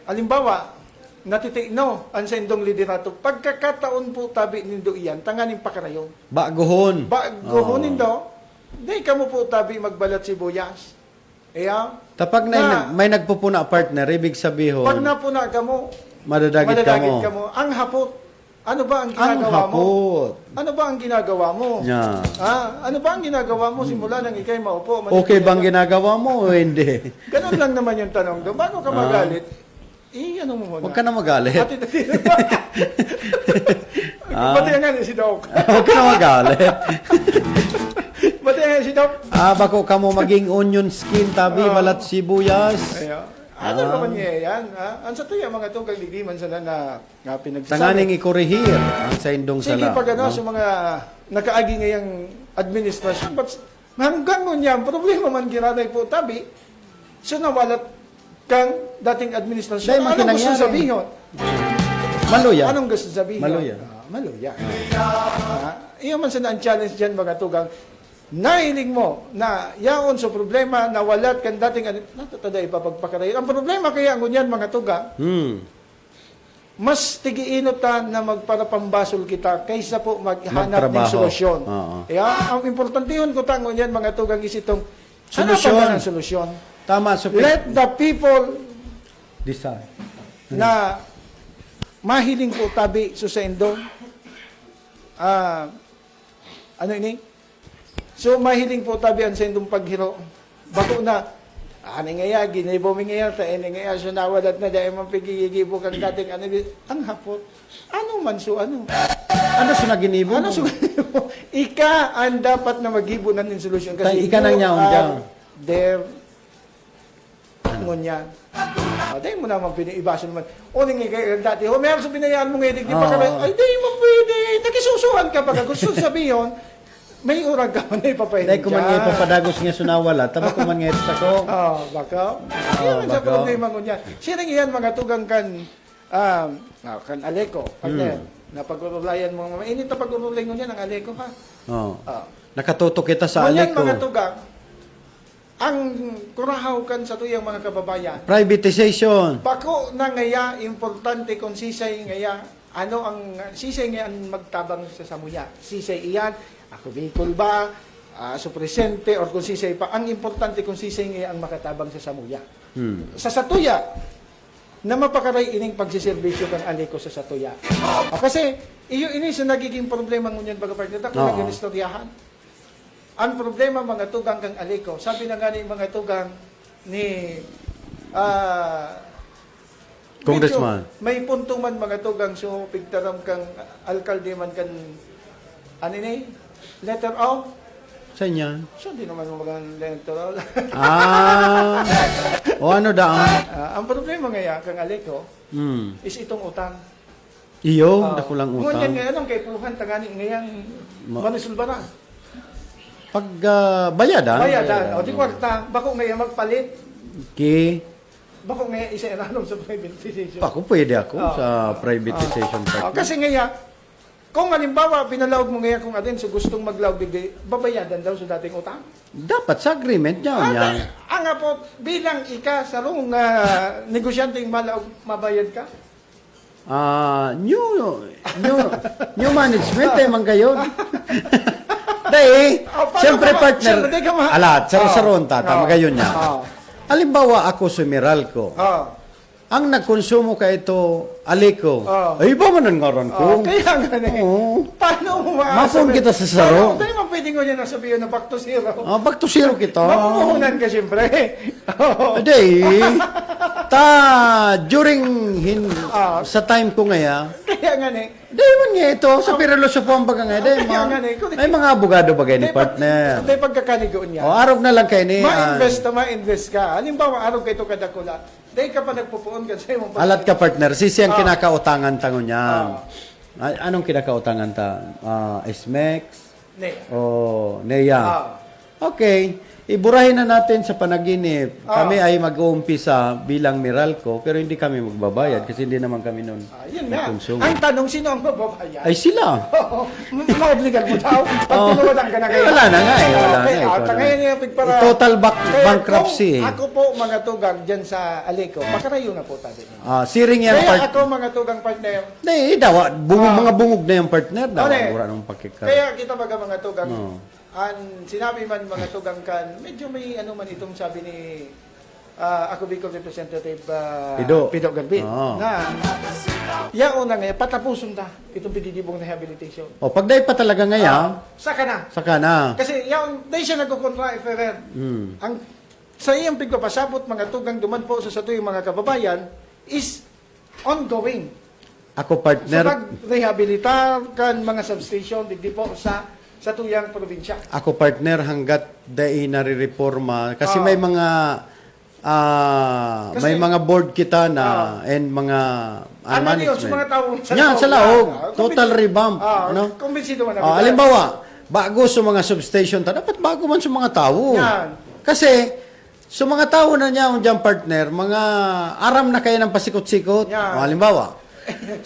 alimbawa natitikno ang sa indong liderato, pagkakataon po tabi nindo iyan, tanganin pa karayon. Baguhon. Bago nindo, di ka mo po tabi magbalat sibuyas. Iya? Tapag may nagpupuna partner, ibig sabihin, Pag napuna ka mo, madadagit ka mo. Ang hapot, ano ba ang Ang ginagawa mo? hapot. Ano ba ang ginagawa mo? Yeah. Ano ba ang ginagawa mo simula nang ikay maupo? Okay bang ginagawa mo o hindi? Ganun lang naman yung tanong doon. Paano ka magalit? Ano mo muna? Huwag ka na magalit. Pati nga si Doc. Huwag ka na magalit. Pati nga si Doc. Bako ka mo maging onion skin, tabi, balat sibuyas. Ayo. Ano naman niya yan? Ang sa tuya, mga tugang ligiman sana na pinagsasabi. Tanganing ikorehir ang sa indong Sige, sala. pag ano, no? sa mga nakaagi ngayang administrasyon. But hanggang nun yan, problema man ginaday po tabi, so nawalat kang dating administrasyon. Dahil Anong gusto makinangyari. sabihin? Maluya. Anong gusto sabihin? Maluya. Maluya. Iyon man sana ang challenge dyan, mga tugang. Nahiling mo na yaon sa problema na walat kang dating natataday papagpakarayon. Ang problema kaya ang ganyan, mga tugang, mas tigiinutan na magparapambasol kita kaysa po maghanap ng Magtrabaho. solusyon. Oo. Kaya ang importante yun ko tangon yan, mga tugang, is itong Solusyon. hanapan ng solusyon. Tama, so Let the people decide. na mahiling po tabi so sa indong ano ini? So mahiling po tabi ang sa indong paghiro. Bako na ani ngaya ginaibo mi ngaya ta ini ngaya so nawadat na dai man pigigibo kang dating ano ang hapot. Ano man so ano? Ano sa naginibo? Ano so ika ang dapat na maghibo ng solusyon kasi Tay, ika nang you nyaon are dyan. there ngunyan. Dahil mo naman piniibaso naman. O, nga kayo dati, meron sa binayaan mo ngayon, di pa ka ay, di mo pwede. Nakisusuhan ka pag gusto sabihin, may urag ka man na ipapahinin Dahil kuman nga ipapadagos nga sunawala, tama kuman nga ito ko. Baka. Yan sa baka. problema ngunyan. Sino yan mga tugang kan Aleko, partner, na pag-urulayan mo, mainit na pag-urulay ngunyan ang Aleko, ha? Oh. Ah. Nakatutok kita sa Ngunyan Aleko. mga tugang, ang kurahaw kan sa tuyang mga kababayan, Privatization. bako na ngaya, importante kung sisay ngaya, ano ang sisay ngaya ang magtabang sa samuya. Sisay iyan, ako bikol ba, so presente, or kung sisay pa. Ang importante kung sisay ngaya ang makatabang sa samuya. Sa satuya, na mapakaray ining pagsiservisyo kang Aleko sa satuya. Kasi, iyo ini sa nagiging problema ngunyan bagapag kung Oo. nag-istoryahan. Ang problema mga tugang kang Aleko, sabi na nga ni mga tugang ni Congressman. medyo may punto man mga tugang so pigtaram kang alkalde man kan ano ni letter O. Sa inyan. So di naman mo magang letter O. O ano daan? Ang problema ngayon kang Aleko is itong utang. Iyo, nakulang Ngunyan utang. nga anong kay puluhan tangani ngayon manusulbara. Pag bayadan. Bayadan. O di kwarta, bako ngayon magpalit. Bako ngayon isa inanom sa privatization. Ako pwede ako Oo. sa privatization part. Kasi ngayon, kung halimbawa pinalawag mo ngayon kung adin so gustong maglawag digdi, babayadan daw sa dating utang. Dapat sa agreement niya. niya. Ang po bilang ika sa rong negosyante yung mabayad ka. New management man kayo. Dahil, Paano siyempre ka partner, siyempre, di ka alat, saron tata, magayon niya. Oo. Halimbawa ako sa Meralco, ang nagkonsumo ka ito, Aleko, ay iba man ang ngaran ko. Kaya nga Oo. paano mo Mapon kita sa saro. Paano mo pwede ko niya nasabihin na back to zero? Back to zero kita. Mapuhunan ka siyempre. Dahil, during sa time ko ngaya, Kaya nga ni, dahil man nga ito, sa Pirelosopon baga nga, dahil Kaya nga ni, may mga abogado bagay ni partner. Hindi pagkakanigoon niya. O, araw na lang kayo ni... Ma-invest ka. Halimbawa, araw kayo ito kadakula. Dahil ka pa nagpupuon ka sa imong Alat ka partner, sisi ang kinakautangan tangon niya. Anong kinakautangan ta? SMEX? Ne. O NEA? Okay. Iburahin na natin sa panaginip. Kami ay mag-uumpisa bilang Meralco, pero hindi kami magbabayad kasi hindi naman kami noon Yun nga. nagkonsumo. Ang tanong, sino ang mababayan? Ay sila. Ma-obligan mo daw. Pag tinuwadan ka na kayo. Wala na nga eh. Wala Okay, na eh. ngayon yung pigpara. Total Kaya bankruptcy eh. kung ako po mga tugang dyan sa Aleko, pakarayo na po tayo. Siring yan Kaya part... ako mga tugang partner, Hindi, daw. Mga bungog na yung partner daw. Ano eh? Wala nung pakikar. kaya kita mga tugang, Oo. ang sinabi man mga tugang kan, medyo may ano man itong sabi ni ako Bicol Representative Pido. Galvin Oo. na yaon na ngayon, patapuson ta itong pinigibong rehabilitation. O, pag dahi pa talaga ngayon, Saka na. saka na. Kasi yaon, dahil siya nagkukontra, Ferrer. Ang sa iyang pigpapasabot, mga tugang duman po sa yung mga kababayan, is ongoing. Ako So partner, pag-rehabilitar kan mga substation, digdi po sa tuyang probinsya. hanggat dahi nare-reforma kasi may mga may mga board kita na and mga Ano yun, sa mga tao Yan, sa laog. Total revamp. Ano? Kumbinsido man Halimbawa, bago sa mga substation, dapat bago man sa mga tao. Yan. Kasi, sa mga tao na niya, dyan partner, mga aram na kayo ng pasikot-sikot. Yan. Halimbawa,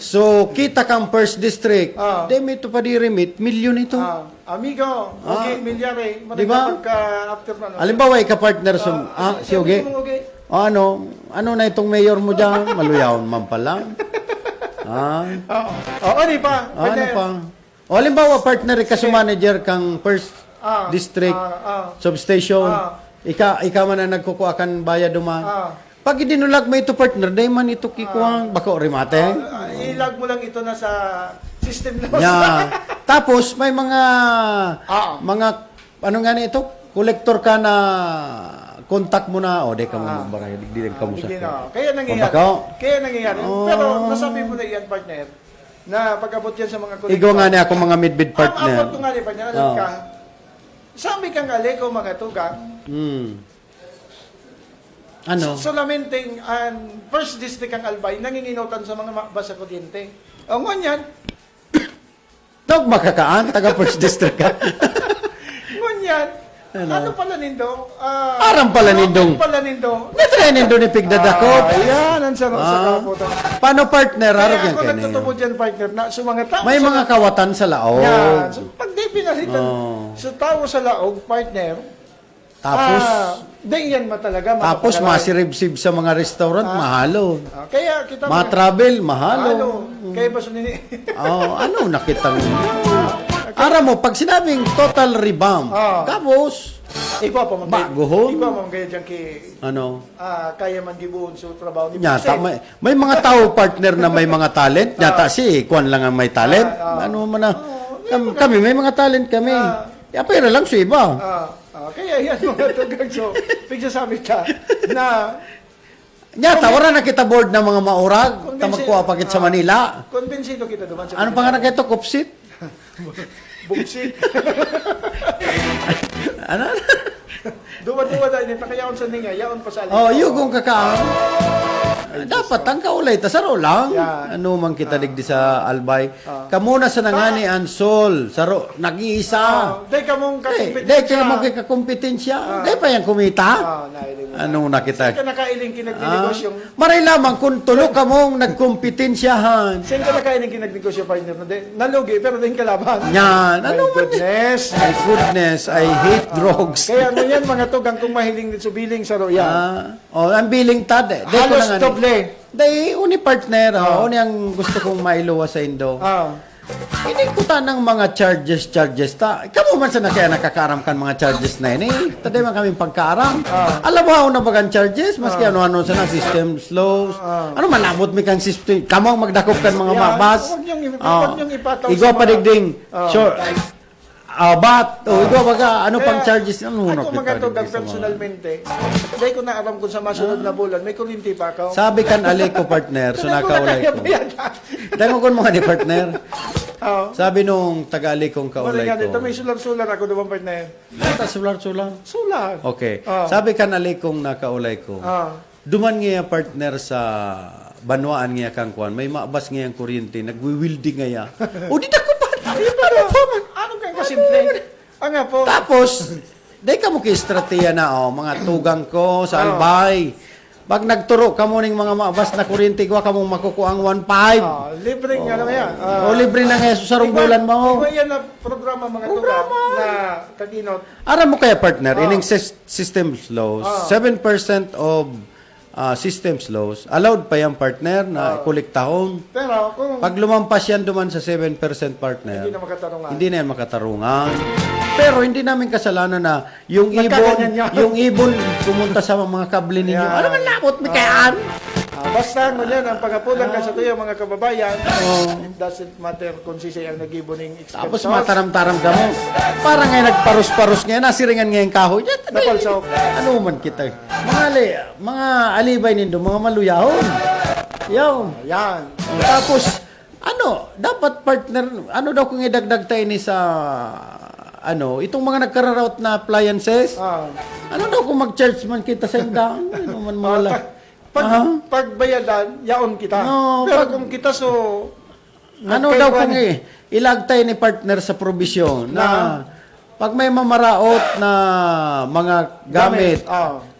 so, kita kang first district, demi ito pa di-remit, milyon ito. Amigo, okay, milyari. Diba? After na. Halimbawa, ika-partner si Uge. Ano na itong mayor mo dyan? Maluyawan man pala. Ano pa? Ano pa? O, halimbawa, partner, ka sa manager kang first district substation. Ika man na nagkukuha kan bayad duma. Pag idinulag mo ito, partner, dahil man ito kikuha, bako rimate. Ilag mo lang ito na sa system na. Tapos, may mga, ano nga ito? Collector ka na contact mo na, di ka mo magbakay, di ka mo sa Kaya nangyayari. Pero nasabi mo na yan, partner, na pag-abot yan sa mga collector. Igaw nga niya ako mga mid-bid partner. Abot ko nga niya, partner, alam ka, sabi kang ko mga tugang, Ano? solamente ang first district ang Albay, nanginginutan sa mga basa kuryente. Ang ngunyan, Dog makakaan, taga first district ka. ngunyan, ano pala nindo? Aram pala nindong. Pala nindo. Natry nindo ni Pigdadakot. Ayan, ang sarap sa kaputan. Paano partner? Kaya Harap yan ako kayo nagtutubo dyan, partner, na sa mga tao. May mga kawatan sa laog. Yan. So, pag di pinalitan sa tao sa laog, partner, Tapos, di yan talaga. tapos masirib-sib sa mga restaurant, mahalo. Kaya kita Ma-travel, mahalo. Kaya ba sunini? Ano nakita mo? Aram mo, pag sinabing total revamp, tapos, Ikaw pa man. Baguhon? Ikaw man kaya dyan ano, kaya man gibuhon sa trabaho ni Nyata, may mga tao partner na may mga talent. Nyata si Kwan lang ang may talent. Ano man na. Kami, may mga talent kami. Pero lang sa iba. Kaya yan mga tugang. So, pigsasabi ka na Nyata, wala na kita board ng mga maurag. Tamagkuha pakit sa Manila. konbensido kita duman sa Ano pa nga na kito? Kupsit? bugsit. Ano? Duwa-duwa dahil nito kaya sa ninga, yaon pa sa alin. Yugong kakaan. Dapat ang kaulay, tasaro lang. Yan. Ano man kita digdi sa Albay. Kamuna sa nangani Ansol, saro, nag-iisa. Dahil ka mong Dahil ka naman kay kakompetensya. Dahil pa yung kumita. Ano na kita? Saan ka nakailing kinagnegosyo? Maray lamang kung tulo ka mong nagkompetensyahan. Saan ka nakailing kinagnegosyo, partner? Nalugi, pero din kalaban. Yan. Ano man? Goodness. My goodness, I hate drugs. Kaya mo yan, mga tugang kung mahiling din sa biling sa royan. Ang billing tad. Halos doble. Dahil uni partner, uni ang gusto kong mailuwa sa Indo. Hindi ko ng mga charges ta. Ikaw man sa kaya nakakaram kan mga charges na yun Taday man kaming pagkaaram. Alam mo ako na bagang charges, maski ano-ano sa na system slows. Ano manabot mi kang system. Kamo ang magdakop kan mga mabas. Huwag niyong ipataw Igwa sa pa digding. Sure. Igwa baga, ano pang charges? Ano Ako mga tugang personalmente, dahil ko na alam kung sa masunod na bulan, may kulinti pa ako. Sabi kan ali ko partner, so nakaulay ko. Dahil mo mga ni partner. Sabi nung taga-ali kong kaulay ko. May sular-sular ako doon, partner. Sular-sular? Sular. Okay. Sabi kan ali kong nakaulay ko. Duman nga partner sa banwaan nga kang kwan, may maabas nga yung kuryente, nagwi-welding nga ya. O di na ko pa. Ano kang kasimple? Nga po. Tapos, dahil ka mo ki-estrateya na, mga tugang ko sa Albay. Pag nagturo ka mo ng mga maabas na kuryente ko, ka mong makukuha ang 1.5. Libre nga naman yan. Libre na nga sa bulan mo. Iba yan na programa mga tugang na taginot. Aram mo kaya partner, ining systems laws, 7% of systems laws, allowed pa yung partner na kolektahon. Pero kung Pag lumampas yan duman sa 7% partner, hindi na makatarungan. hindi na yan makatarungan. Pero hindi namin kasalanan na yung Nagkaganyan ibon, yan. yung ibon pumunta sa mga kable ninyo. Yeah. Ano man labot, may kayaan? Basta mo yan, ang pagapulan ka sa tuyo mga kababayan, it doesn't matter kung si siya ang nag-iboning expense. Tapos mataram-taram ka mo. Parang ngayon nagparus-parus ngayon, nasiringan ngayon kahoy. Napalsaw. Ano man kita? Mga alibay nindo, mga maluyahon. Yaw. Yan. Tapos, dapat partner, ano daw kung idagdag tayo ni sa itong mga nagkararout na appliances, Ah. ano daw kung mag-charge man kita sa indang? Ano man mawala? Pagbayadan, yaon kita. No, Pero kung kita Ano daw kung ilagtay ni partner sa probisyon na pag may mamaraot na mga gamit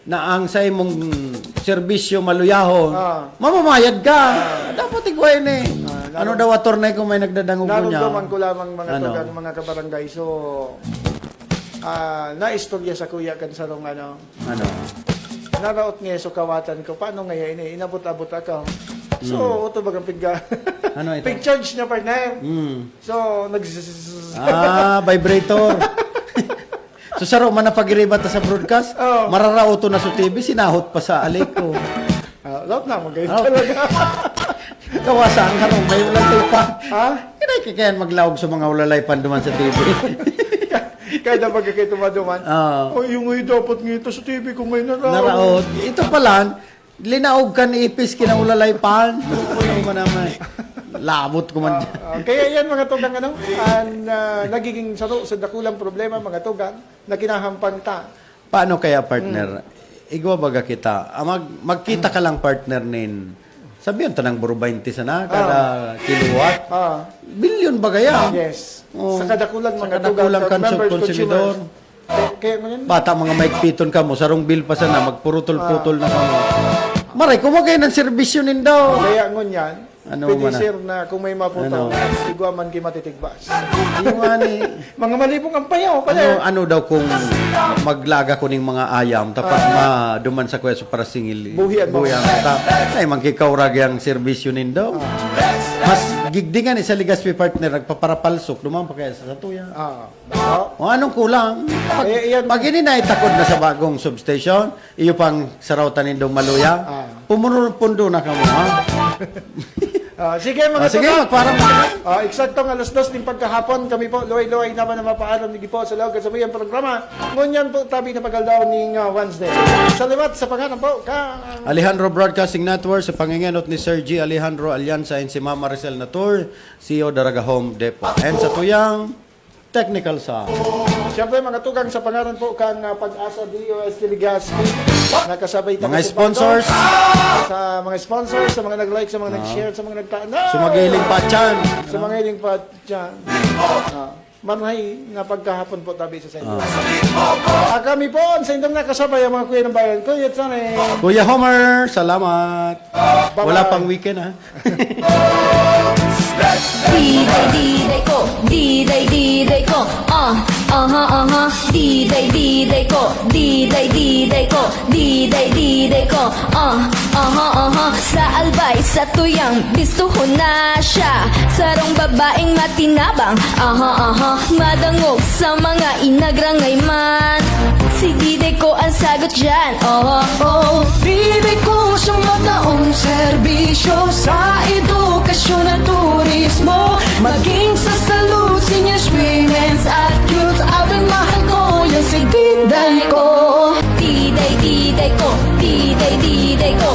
na ang sa imong serbisyo maluyahon, mamamayad ka. Dapat iguay ni. Ano daw attorney kung may nagdadangog mo niya? Naramdaman ko lamang mga Ano? tugan, mga kabarangay. So, naistorya sa kuya kan sarong Ano? naraot nga so kawatan ko. Paano ngayon inabot-abot ako. So, ito bagang pigga. Ano ito? Pig-charge niya, partner. So, Vibrator. So saro man na pagiribat sa broadcast, mararauto na sa TV, sinahot pa sa aliko. Lahat na, magayon Oh. talaga. Kawasan ka nung may ulalay pa. Ha? Kaya maglawag sa mga ulalay pa duman sa TV. Kahit na pagkakita maduman. Oo. Yung dapat ngito sa TV kung may Naraot. Ito pala, linaog ka ni Ipis kinaulalay pa. Ano mo naman. Labot ko man dyan. Kaya yan mga tugang nagiging saro sa dakulang problema mga tugang na kinahampang ta. Paano kaya partner? Igwa baga kita. Magkita ka lang partner nin. Sabihan tanang buro 20 sana kada kilowatt. Billion ba kaya? Yes. Oh. Sa kadakulang mga tugang Kadakulang members, konsumidor. Kaya mo yan. Bata mga maigpiton ka mo, sarong bill pa sana, magpurutol-putol na ka mo. Maray, kumagay ng serbisyo nindo. Kaya ngon yan, Ano pwede man na? sir na kung may maputo, Ano? igwa man ki matitigbas. Yung ani, Mga malibong ang payaw pala. ano daw kung maglaga ko ning mga ayam, tapat duman sa kweso para singil. Buhian mo. Ay, magkikaurag yung serbisyo nindo. Mas gigdingan isa Ligaspi partner, nagpaparapalsok, duman pa kaya sa tuya. O anong kulang? Pag ininaitakod na sa bagong substation, iyo pang sarautan nindong maluya, pumunupundo na ka mo, ha? Sige mga Sige, tugang. parang Eksaktong 2:00 din pagkahapon, kami po, luway-luway naman na mapaalam ni Gipo sa loob kasabayang programa. Ngunyan po, tabi na pagaldaw ning Wednesday. Salamat sa pangalan po, Alejandro Broadcasting Network sa pangingenot ni Sir G. Alejandro Alianza and si Mama Maricel Natur, CEO Daraga Home Depot. And sa tuyang technical sa Siyempre mga tugang sa pangalan po kang Pag-asa DOS Ligaspi, nakasabay tayo mga sponsors, sa mga sponsors, sa mga nag-like, sa mga nag-share, sa mga nagtaano, sumagiling pa dyan. sa mga iling pa dyan. Manay na pagkahapon po tabi sa inyo. Kami po, sa indang nakasabay ang mga kuya ng bayan ko, yun sana Kuya Homer, salamat. Wala pang weekend, ha? Diday ko, diday ko, diday ko, diday ko, diday ko, sa albay, sa tuyang, bistuhon na siya, sarong babaeng matinabang, madangog sa mga inagrangay man, si diday ko ang sagot dyan, Diday ko siyang mataong serbisyo sa edukasyon at turismo. Maging sa salud, seniors, women's at youth. Abing mahal ko yung si Diday ko. diday ko, diday ko,